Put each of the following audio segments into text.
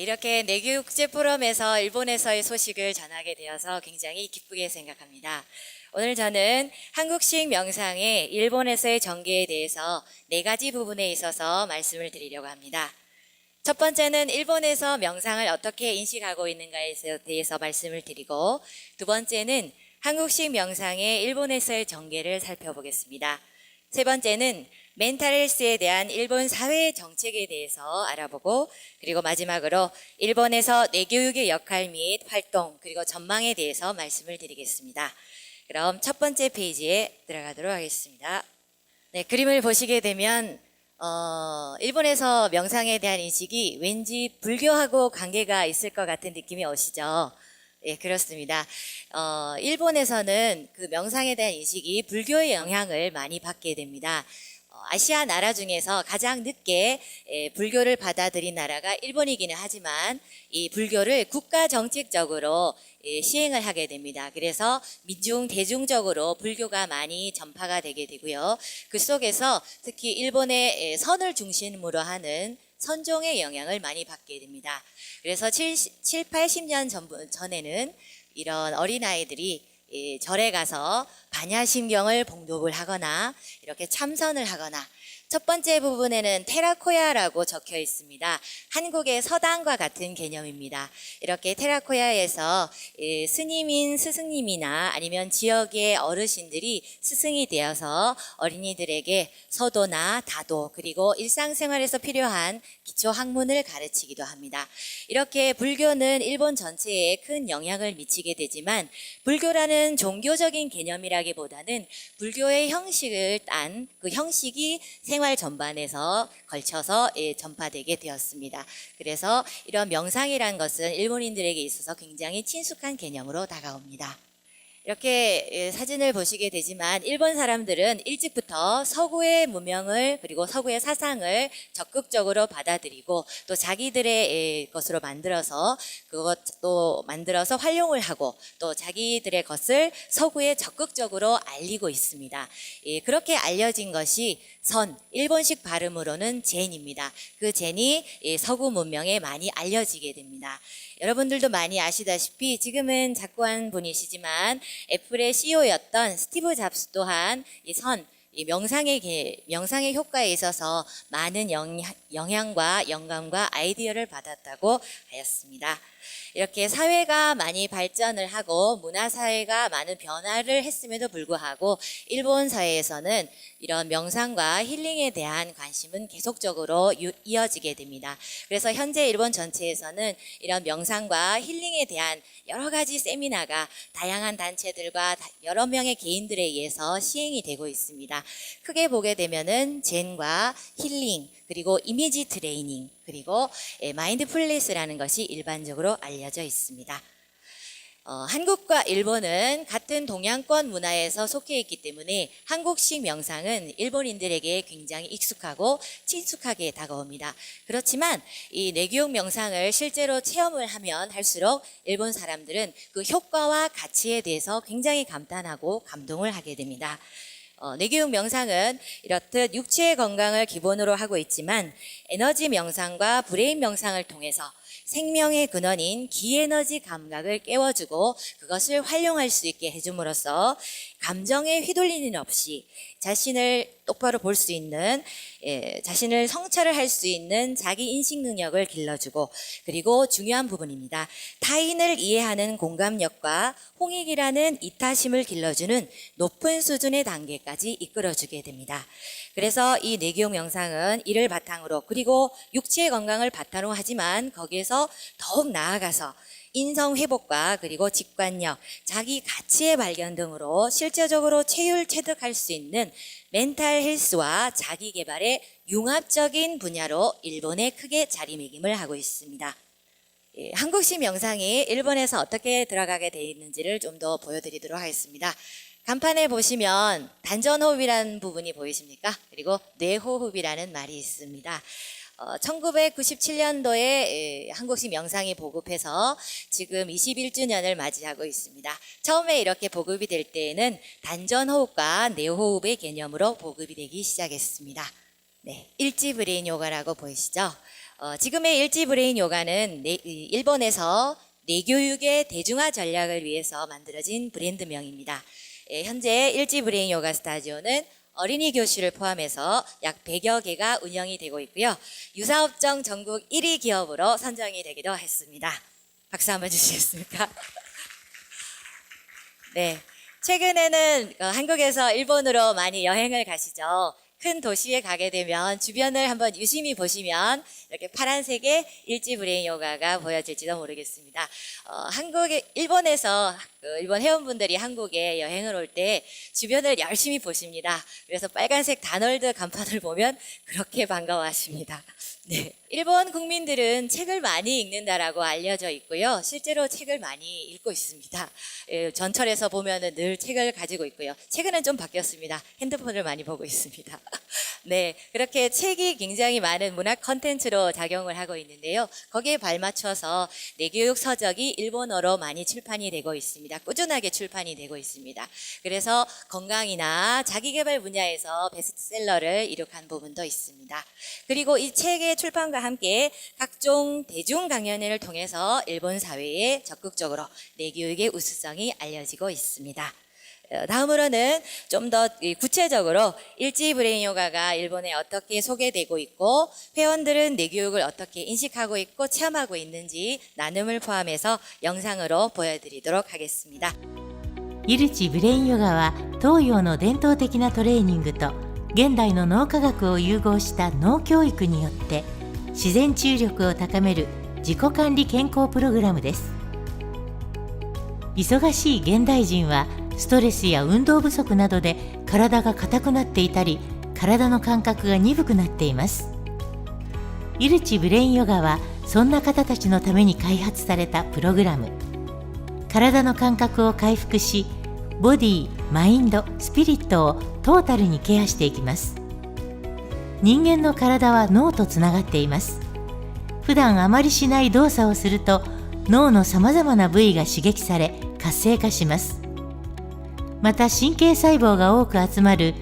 이렇게 내교육제 포럼에서 일본에서의 소식을 전하게 되어서 굉장히 기쁘게 생각합니다. 오늘 저는 한국식 명상의 일본에서의 전개에 대해서 4가지 부분에 있어서 말씀을 드리려고 합니다. 첫 번째는 일본에서 명상을 어떻게 인식하고 있는가에 대해서 말씀을 드리고, 두 번째는 한국식 명상의 일본에서의 전개를 살펴보겠습니다. 세 번째는 멘탈 헬스에 대한 일본 사회의 정책에 대해서 알아보고, 그리고 마지막으로 일본에서 뇌교육의 역할 및 활동, 그리고 전망에 대해서 말씀을 드리겠습니다. 그럼 첫 번째 페이지에 들어가도록 하겠습니다. 네, 그림을 보시게 되면 일본에서 명상에 대한 인식이 왠지 불교하고 관계가 있을 것 같은 느낌이 오시죠? 예, 그렇습니다. 일본에서는 그 명상에 대한 인식이 불교의 영향을 많이 받게 됩니다. 아시아 나라 중에서 가장 늦게 불교를 받아들인 나라가 일본이기는 하지만 이 불교를 국가 정책적으로 시행을 하게 됩니다. 그래서 대중적으로 불교가 많이 전파가 되게 되고요. 그 속에서 특히 일본의 선을 중심으로 하는 선종의 영향을 많이 받게 됩니다. 그래서 80년 전에는 이런 어린아이들이 절에 가서 반야심경을 봉독을 하거나 이렇게 참선을 하거나, 첫 번째 부분에는 테라코야라고 적혀 있습니다. 한국의 서당과 같은 개념입니다. 이렇게 테라코야에서 스님인 스승님이나 아니면 지역의 어르신들이 스승이 되어서 어린이들에게 서도나 다도, 그리고 일상생활에서 필요한 기초 학문을 가르치기도 합니다. 이렇게 불교는 일본 전체에 큰 영향을 미치게 되지만, 불교라는 종교적인 개념이라기보다는 불교의 형식을 딴 그 형식이 생활 전반에서 걸쳐서 전파되게 되었습니다. 그래서 이런 명상이란 것은 일본인들에게 있어서 굉장히 친숙한 개념으로 다가옵니다. 이렇게 사진을 보시게 되지만, 일본 사람들은 일찍부터 서구의 문명을, 그리고 서구의 사상을 적극적으로 받아들이고, 또 자기들의 것으로 만들어서 그것도 만들어서 활용을 하고, 또 자기들의 것을 서구에 적극적으로 알리고 있습니다. 그렇게 알려진 것이 일본식 발음으로는 젠입니다. 그 젠이 서구 문명에 많이 알려지게 됩니다. 여러분들도 많이 아시다시피 지금은 작고한 분이시지만 애플의 CEO였던 스티브 잡스 또한 이 명상의 효과에 있어서 많은 영향과 영감과 아이디어를 받았다고 하였습니다. 이렇게 사회가 많이 발전을 하고 문화사회가 많은 변화를 했음에도 불구하고 일본 사회에서는 이런 명상과 힐링에 대한 관심은 계속적으로 이어지게 됩니다. 그래서 현재 일본 전체에서는 이런 명상과 힐링에 대한 여러 가지 세미나가 다양한 단체들과 여러 명의 개인들에 의해서 시행이 되고 있습니다. 크게 보게 되면은 젠과 힐링, 그리고 이미지 트레이닝, 그리고 마인드풀니스라는 것이 일반적으로 알려져 있습니다. 한국과 일본은 같은 동양권 문화에서 속해 있기 때문에 한국식 명상은 일본인들에게 굉장히 익숙하고 친숙하게 다가옵니다. 그렇지만 이 뇌교육 명상을 실제로 체험을 하면 할수록 일본 사람들은 그 효과와 가치에 대해서 굉장히 감탄하고 감동을 하게 됩니다. 뇌교육 명상은 이렇듯 육체의 건강을 기본으로 하고 있지만, 에너지 명상과 브레인 명상을 통해서 생명의 근원인 기에너지 감각을 깨워주고 그것을 활용할 수 있게 해줌으로써 감정에 휘둘리는 없이 자신을 똑바로 볼 수 있는, 자신을 성찰을 할 수 있는 자기 인식 능력을 길러주고, 그리고 중요한 부분입니다. 타인을 이해하는 공감력과 홍익이라는 이타심을 길러주는 높은 수준의 단계까지 이끌어주게 됩니다. 그래서 이 뇌교육 명상은 이를 바탕으로, 그리고 육체의 건강을 바탕으로 하지만 거기에서 더욱 나아가서 인성 회복과 그리고 직관력, 자기 가치의 발견 등으로 실제적으로 체득할 수 있는 멘탈 헬스와 자기 개발의 융합적인 분야로 일본에 크게 자리매김을 하고 있습니다. 한국식 명상이 일본에서 어떻게 들어가게 되어 있는지를 좀 더 보여드리도록 하겠습니다. 간판에 보시면 단전호흡이라는 부분이 보이십니까? 그리고 뇌호흡이라는 말이 있습니다. 1997년도에 한국식 명상이 보급해서 지금 21주년을 맞이하고 있습니다. 처음에 이렇게 보급이 될 때에는 단전호흡과 뇌호흡의 개념으로 보급이 되기 시작했습니다. 네, 일지 브레인 요가라고 보이시죠? 지금의 일지 브레인 요가는 일본에서 뇌교육의 대중화 전략을 위해서 만들어진 브랜드명입니다. 현재 일지 브레인 요가 스타디오는 어린이 교실을 포함해서 약 100여 개가 운영이 되고 있고요. 유사업종 전국 1위 기업으로 선정이 되기도 했습니다. 박수 한번 주시겠습니까? 네. 최근에는 한국에서 일본으로 많이 여행을 가시죠. 큰 도시에 가게 되면 주변을 한번 유심히 보시면 이렇게 파란색의 일지 브레인 요가가 보여질지도 모르겠습니다. 일본에서 일본 회원분들이 한국에 여행을 올 때 주변을 열심히 보십니다. 그래서 빨간색 다널드 간판을 보면 그렇게 반가워하십니다. 네. 일본 국민들은 책을 많이 읽는다라고 알려져 있고요. 실제로 책을 많이 읽고 있습니다. 전철에서 보면은 늘 책을 가지고 있고요. 최근엔 좀 바뀌었습니다. 핸드폰을 많이 보고 있습니다. 네. 그렇게 책이 굉장히 많은 문학 컨텐츠로 작용을 하고 있는데요. 거기에 발맞춰서 뇌교육 서적이 일본어로 많이 출판이 되고 있습니다. 꾸준하게 출판이 되고 있습니다. 그래서 건강이나 자기개발 분야에서 베스트셀러를 이룩한 부분도 있습니다. 그리고 이 책의 출판과 함께 각종 대중 강연회를 통해서 일본 사회에 적극적으로 뇌교육의 우수성이 알려지고 있습니다. 다음으로는 좀 더 구체적으로 일지 브레인 요가가 일본에 어떻게 소개되고 있고 회원들은 뇌교육을 어떻게 인식하고 있고 체험하고 있는지 나눔을 포함해서 영상으로 보여드리도록 하겠습니다. イルチブレインヨガは東洋の伝統的なトレーニングと現代の脳科学を融合した脳教育によって自然治癒力を高める自己管理健康プログラムです。忙しい現代人はストレスや運動不足などで体が硬くなっていたり、体の感覚が鈍くなっています。イルチブレインヨガはそんな方たちのために開発されたプログラム。体の感覚を回復し、ボディ、マインド、スピリットをトータルにケアしていきます。人間の体は脳とつながっています。普段あまりしない動作をすると脳のさまざまな部位が刺激され活性化します。また神経細胞が多く集まる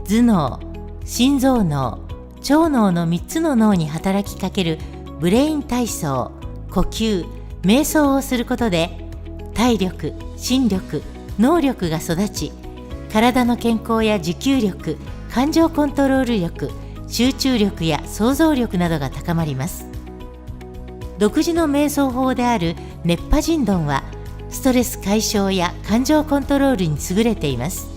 頭脳、心臓脳、腸脳の3つの脳に働きかけるブレイン体操、呼吸、瞑想をすることで体力、心力、脳力が育ち、体の健康や持久力、感情コントロール力、集中力や想像力などが高まります。独自の瞑想法である熱波神論はストレス解消や感情コントロールに優れています。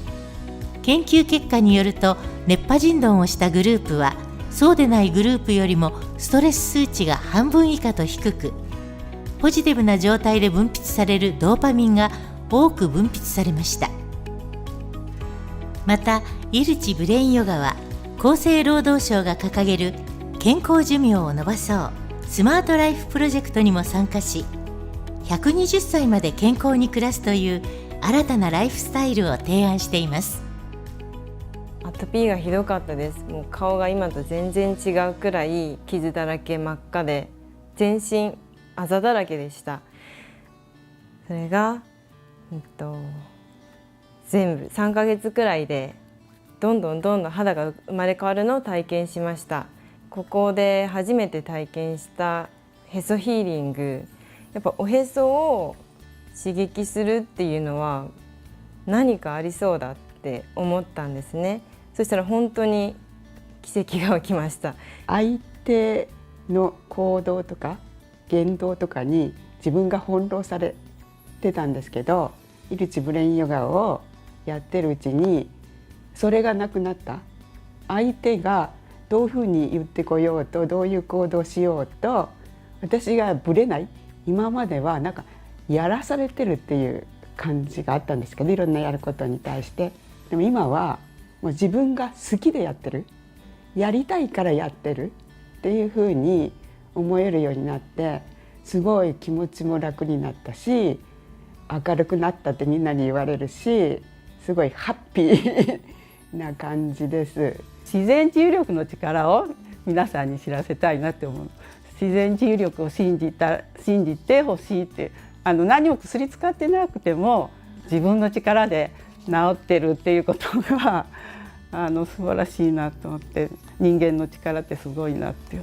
研究結果によると、熱波神論をしたグループはそうでないグループよりもストレス数値が半分以下と低く、ポジティブな状態で分泌されるドーパミンが多く分泌されました。またイルチブレインヨガは厚生労働省が掲げる健康寿命を延ばそうスマートライフプロジェクトにも参加し、120歳まで健康に暮らすという新たなライフスタイルを提案しています。アトピーがひどかったです。もう顔が今と全然違うくらい傷だらけ真っ赤で、全身あざだらけでした。それが、全部3ヶ月くらいでどんどん肌が生まれ変わるのを体験しました。ここで初めて体験したへそヒーリング、やっぱおへそを刺激するっていうのは何かありそうだって思ったんですね。そしたら本当に奇跡が起きました。相手の行動とか言動とかに自分が翻弄されてたんですけど、イルチブレインヨガをやってるうちにそれがなくなった。相手がどういうふうに言ってこようと、どういう行動しようと、私がぶれない。今まではなんかやらされてるっていう感じがあったんですけど、いろんなやることに対して。でも今はもう自分が好きでやってる、やりたいからやってるっていうふうに思えるようになって、すごい気持ちも楽になったし、明るくなったってみんなに言われるし、すごいハッピーな感じです。自然治癒力の力を皆さんに知らせたいなって思う。自然治癒力を信じてほしいって、何も薬使ってなくても自分の力で治ってるっていうことが素晴らしいなと思って、人間の力ってすごいなって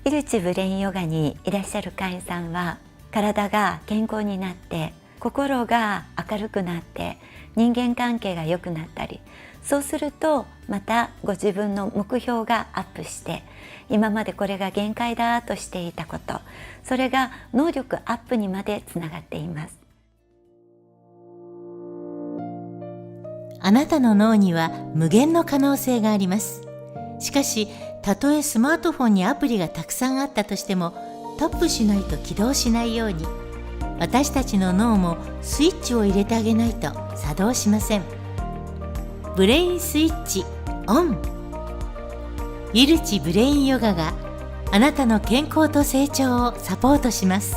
イルチブレインヨガにいらっしゃる会員さんは、体が健康になって心が明るくなって人間関係が良くなったり、そうするとまたご自分の目標がアップして、今までこれが限界だとしていたこと、それが能力アップにまでつながっています。あなたの脳には無限の可能性があります。しかし、たとえスマートフォンにアプリがたくさんあったとしても、タップしないと起動しないように、私たちの脳もスイッチを入れてあげないと作動しません。ブレインスイッチオン。イルチブレインヨガがあなたの健康と成長をサポートします。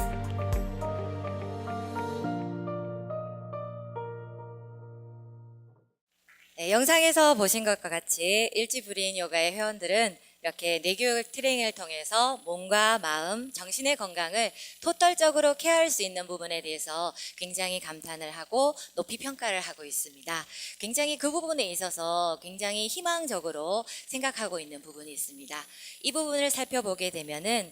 네, 영상에서 보신 것과 같이 일지브레인 요가의 회원들은 이렇게 뇌교육 트레이닝을 통해서 몸과 마음, 정신의 건강을 토탈적으로 케어할 수 있는 부분에 대해서 굉장히 감탄을 하고 높이 평가를 하고 있습니다. 굉장히 그 부분에 있어서 굉장히 희망적으로 생각하고 있는 부분이 있습니다. 이 부분을 살펴보게 되면은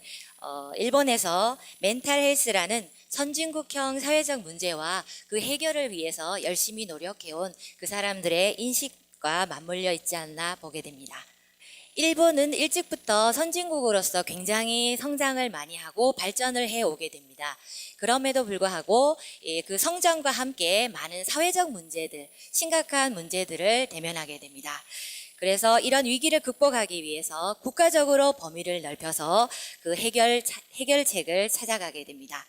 일본에서 멘탈 헬스라는 선진국형 사회적 문제와 그 해결을 위해서 열심히 노력해온 그 사람들의 인식과 맞물려 있지 않나 보게 됩니다. 일본은 일찍부터 선진국으로서 굉장히 성장을 많이 하고 발전을 해오게 됩니다. 그럼에도 불구하고 그 성장과 함께 많은 사회적 문제들, 심각한 문제들을 대면하게 됩니다. 그래서 이런 위기를 극복하기 위해서 국가적으로 범위를 넓혀서 그 해결책을 찾아가게 됩니다.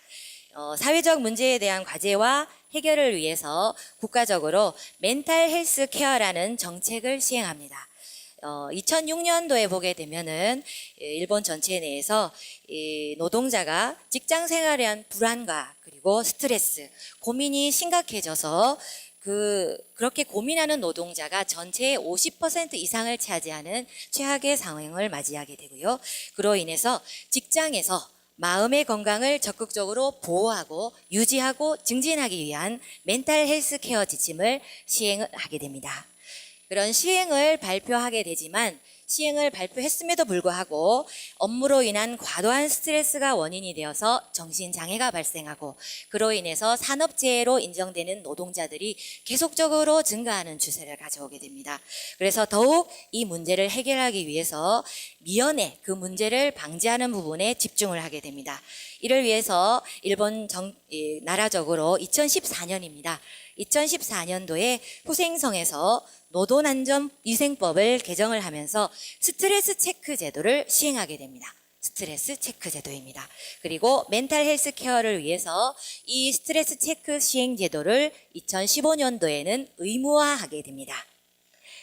사회적 문제에 대한 과제와 해결을 위해서 국가적으로 멘탈 헬스 케어라는 정책을 시행합니다. 2006년도에 보게 되면은 일본 전체 내에서 노동자가 직장 생활에 대한 불안과 그리고 스트레스, 고민이 심각해져서 그렇게 고민하는 노동자가 전체의 50% 이상을 차지하는 최악의 상황을 맞이하게 되고요. 그로 인해서 직장에서 마음의 건강을 적극적으로 보호하고 유지하고 증진하기 위한 멘탈 헬스 케어 지침을 시행하게 됩니다. 그런 시행을 발표하게 되지만 시행을 발표했음에도 불구하고 업무로 인한 과도한 스트레스가 원인이 되어서 정신장애가 발생하고 그로 인해서 산업재해로 인정되는 노동자들이 계속적으로 증가하는 추세를 가져오게 됩니다. 그래서 더욱 이 문제를 해결하기 위해서 미연에 그 문제를 방지하는 부분에 집중을 하게 됩니다. 이를 위해서 일본 나라적으로 2014년입니다. 2014년도에 후생성에서 노동안전위생법을 개정을 하면서 스트레스 체크 제도를 시행하게 됩니다. 스트레스 체크 제도입니다. 그리고 멘탈 헬스 케어를 위해서 이 스트레스 체크 시행 제도를 2015년도에는 의무화하게 됩니다.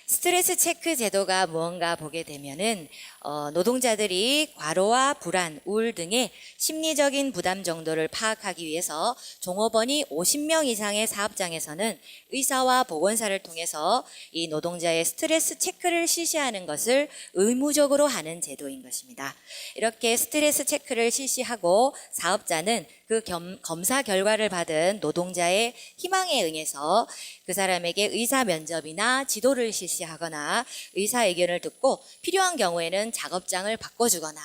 스트레스 체크 제도가 무언가 보게 되면은 노동자들이 과로와 불안, 우울 등의 심리적인 부담 정도를 파악하기 위해서 종업원이 50명 이상의 사업장에서는 의사와 보건사를 통해서 이 노동자의 스트레스 체크를 실시하는 것을 의무적으로 하는 제도인 것입니다. 이렇게 스트레스 체크를 실시하고 사업자는 그 검사 결과를 받은 노동자의 희망에 응해서 그 사람에게 의사 면접이나 지도를 실시하거나 의사 의견을 듣고 필요한 경우에는 작업장을 바꿔주거나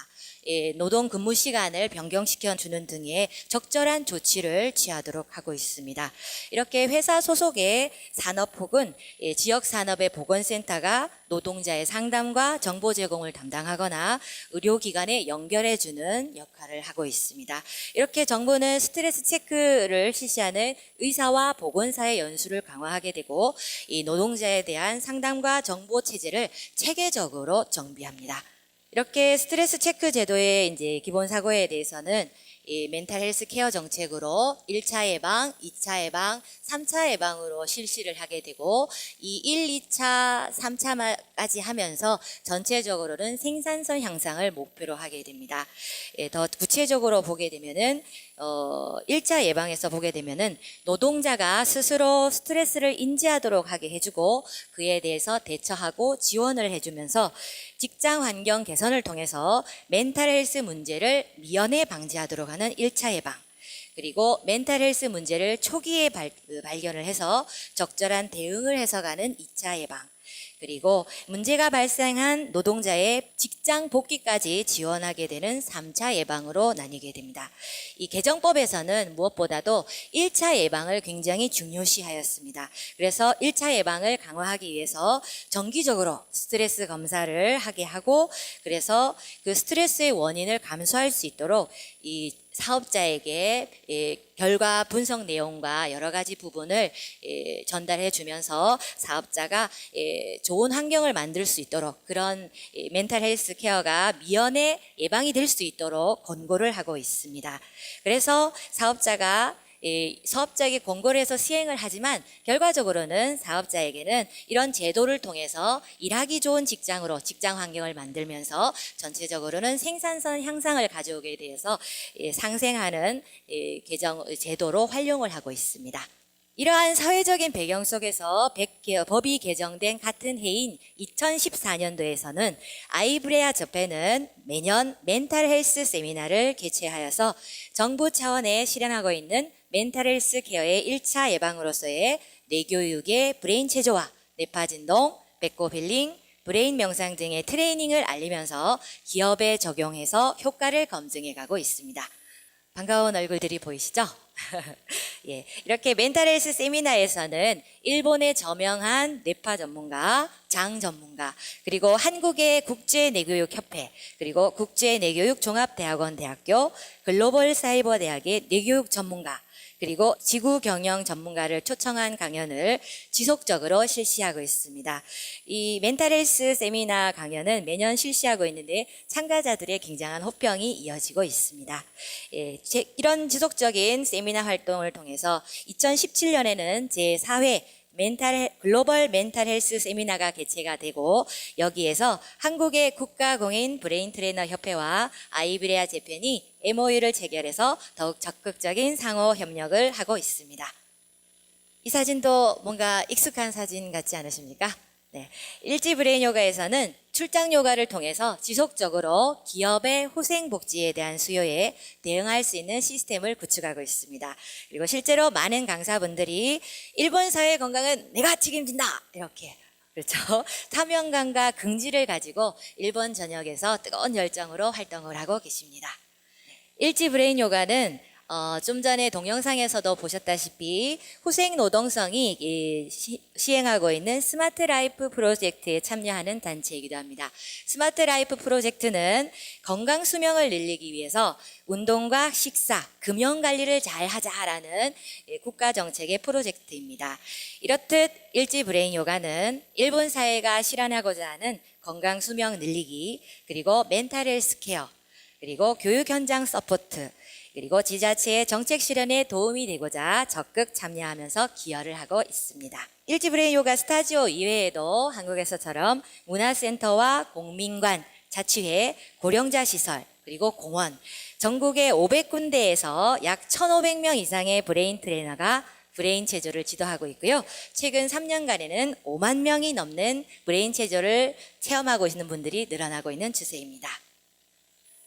노동 근무 시간을 변경시켜 주는 등의 적절한 조치를 취하도록 하고 있습니다. 이렇게 회사 소속의 산업 혹은 지역 산업의 보건센터가 노동자의 상담과 정보 제공을 담당하거나 의료기관에 연결해 주는 역할을 하고 있습니다. 이렇게 정부는 스트레스 체크를 실시하는 의사와 보건사의 연수를 강화하게 되고 이 노동자에 대한 상담과 정보 체제를 체계적으로 정비합니다. 이렇게 스트레스 체크 제도의 이제 기본 사고에 대해서는 이 멘탈 헬스 케어 정책으로 1차 예방, 2차 예방, 3차 예방으로 실시를 하게 되고 이 1, 2차, 3차까지 하면서 전체적으로는 생산성 향상을 목표로 하게 됩니다. 더 구체적으로 보게 되면은 1차 예방에서 보게 되면은 노동자가 스스로 스트레스를 인지하도록 하게 해주고 그에 대해서 대처하고 지원을 해주면서 직장 환경 개선을 통해서 멘탈 헬스 문제를 미연에 방지하도록 하는 1차 예방, 그리고 멘탈 헬스 문제를 초기에 발견을 해서 적절한 대응을 해서 가는 2차 예방, 그리고 문제가 발생한 노동자의 직장 복귀까지 지원하게 되는 3차 예방으로 나뉘게 됩니다. 이 개정법에서는 무엇보다도 1차 예방을 굉장히 중요시하였습니다. 그래서 1차 예방을 강화하기 위해서 정기적으로 스트레스 검사를 하게 하고, 그래서 그 스트레스의 원인을 감소할 수 있도록 이 사업자에게 결과 분석 내용과 여러 가지 부분을 전달해 주면서 사업자가 좋은 환경을 만들 수 있도록, 그런 멘탈 헬스 케어가 미연에 예방이 될 수 있도록 권고를 하고 있습니다. 그래서 사업자에게 권고를 해서 시행을 하지만 결과적으로는 사업자에게는 이런 제도를 통해서 일하기 좋은 직장으로 직장 환경을 만들면서 전체적으로는 생산성 향상을 가져오게 되어서 상생하는 제도로 활용을 하고 있습니다. 이러한 사회적인 배경 속에서 법이 개정된 같은 해인 2014년도에서는 아이브레아 협회는 매년 멘탈 헬스 세미나를 개최하여서 정부 차원에 실행하고 있는 멘탈 헬스 케어의 1차 예방으로서의 뇌교육의 브레인 체조와 뇌파 진동, 배꼽 힐링, 브레인 명상 등의 트레이닝을 알리면서 기업에 적용해서 효과를 검증해 가고 있습니다. 반가운 얼굴들이 보이시죠? 예, 이렇게 멘탈 헬스 세미나에서는 일본의 저명한 뇌파 전문가, 장 전문가, 그리고 한국의 국제뇌교육협회, 그리고 국제뇌교육종합대학원 대학교, 글로벌 사이버 대학의 뇌교육 전문가, 그리고 지구 경영 전문가를 초청한 강연을 지속적으로 실시하고 있습니다. 이 멘탈 헬스 세미나 강연은 매년 실시하고 있는데 참가자들의 굉장한 호평이 이어지고 있습니다. 이런 지속적인 세미나 활동을 통해서 2017년에는 제4회 글로벌 멘탈 헬스 세미나가 개최가 되고, 여기에서 한국의 국가공인 브레인 트레이너 협회와 아이브레아 재팬이 MOU를 체결해서 더욱 적극적인 상호 협력을 하고 있습니다. 이 사진도 뭔가 익숙한 사진 같지 않으십니까? 네. 일지 브레인 요가에서는 출장 요가를 통해서 지속적으로 기업의 후생복지에 대한 수요에 대응할 수 있는 시스템을 구축하고 있습니다. 그리고 실제로 많은 강사분들이 일본 사회 건강은 내가 책임진다! 이렇게, 그렇죠. 사명감과 긍지를 가지고 일본 전역에서 뜨거운 열정으로 활동을 하고 계십니다. 일지 브레인 요가는 좀 전에 동영상에서도 보셨다시피 후생 노동성이 시행하고 있는 스마트 라이프 프로젝트에 참여하는 단체이기도 합니다. 스마트 라이프 프로젝트는 건강 수명을 늘리기 위해서 운동과 식사, 금연 관리를 잘 하자라는 국가 정책의 프로젝트입니다. 이렇듯 일지 브레인 요가는 일본 사회가 실현하고자 하는 건강 수명 늘리기, 그리고 멘탈 헬스 케어, 그리고 교육 현장 서포트, 그리고 지자체의 정책 실현에 도움이 되고자 적극 참여하면서 기여를 하고 있습니다. 일지 브레인 요가 스타지오 이외에도 한국에서처럼 문화센터와 공민관, 자치회, 고령자 시설, 그리고 공원, 전국의 500군데에서 약 1,500명 이상의 브레인 트레이너가 브레인 체조를 지도하고 있고요. 최근 3년간에는 5만 명이 넘는 브레인 체조를 체험하고 있는 분들이 늘어나고 있는 추세입니다.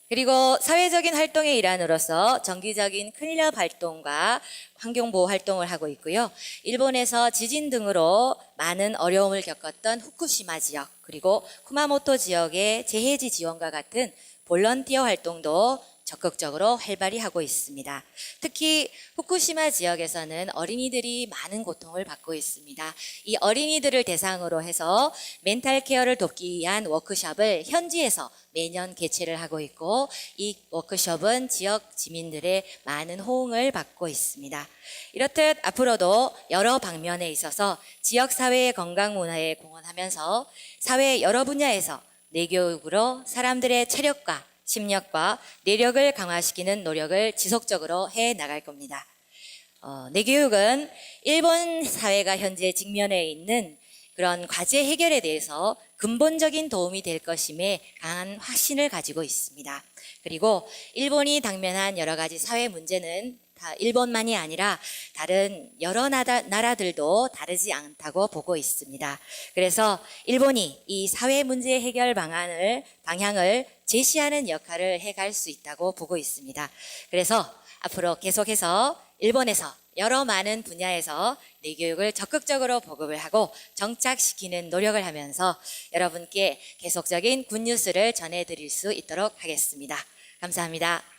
그리고 사회적인 활동의 일환으로서 정기적인 클린업 활동과 환경보호 활동을 하고 있고요. 일본에서 지진 등으로 많은 어려움을 겪었던 후쿠시마 지역, 그리고 쿠마모토 지역의 재해지 지원과 같은 볼런티어 활동도 적극적으로 활발히 하고 있습니다. 특히 후쿠시마 지역에서는 어린이들이 많은 고통을 받고 있습니다. 이 어린이들을 대상으로 해서 멘탈 케어를 돕기 위한 워크숍을 현지에서 매년 개최를 하고 있고, 이 워크숍은 지역 지민들의 많은 호응을 받고 있습니다. 이렇듯 앞으로도 여러 방면에 있어서 지역사회의 건강문화에 공헌하면서 사회 여러 분야에서 뇌교육으로 사람들의 체력과 심력과 뇌력을 강화시키는 노력을 지속적으로 해 나갈 겁니다. 뇌교육은 일본 사회가 현재 직면해 있는 그런 과제 해결에 대해서 근본적인 도움이 될 것임에 강한 확신을 가지고 있습니다. 그리고 일본이 당면한 여러 가지 사회 문제는 다 일본만이 아니라 다른 여러 나라들도 다르지 않다고 보고 있습니다. 그래서 일본이 이 사회 문제 해결 방향을 제시하는 역할을 해갈 수 있다고 보고 있습니다. 그래서 앞으로 계속해서 일본에서 여러 많은 분야에서 뇌교육을 적극적으로 보급을 하고 정착시키는 노력을 하면서 여러분께 계속적인 굿뉴스를 전해드릴 수 있도록 하겠습니다. 감사합니다.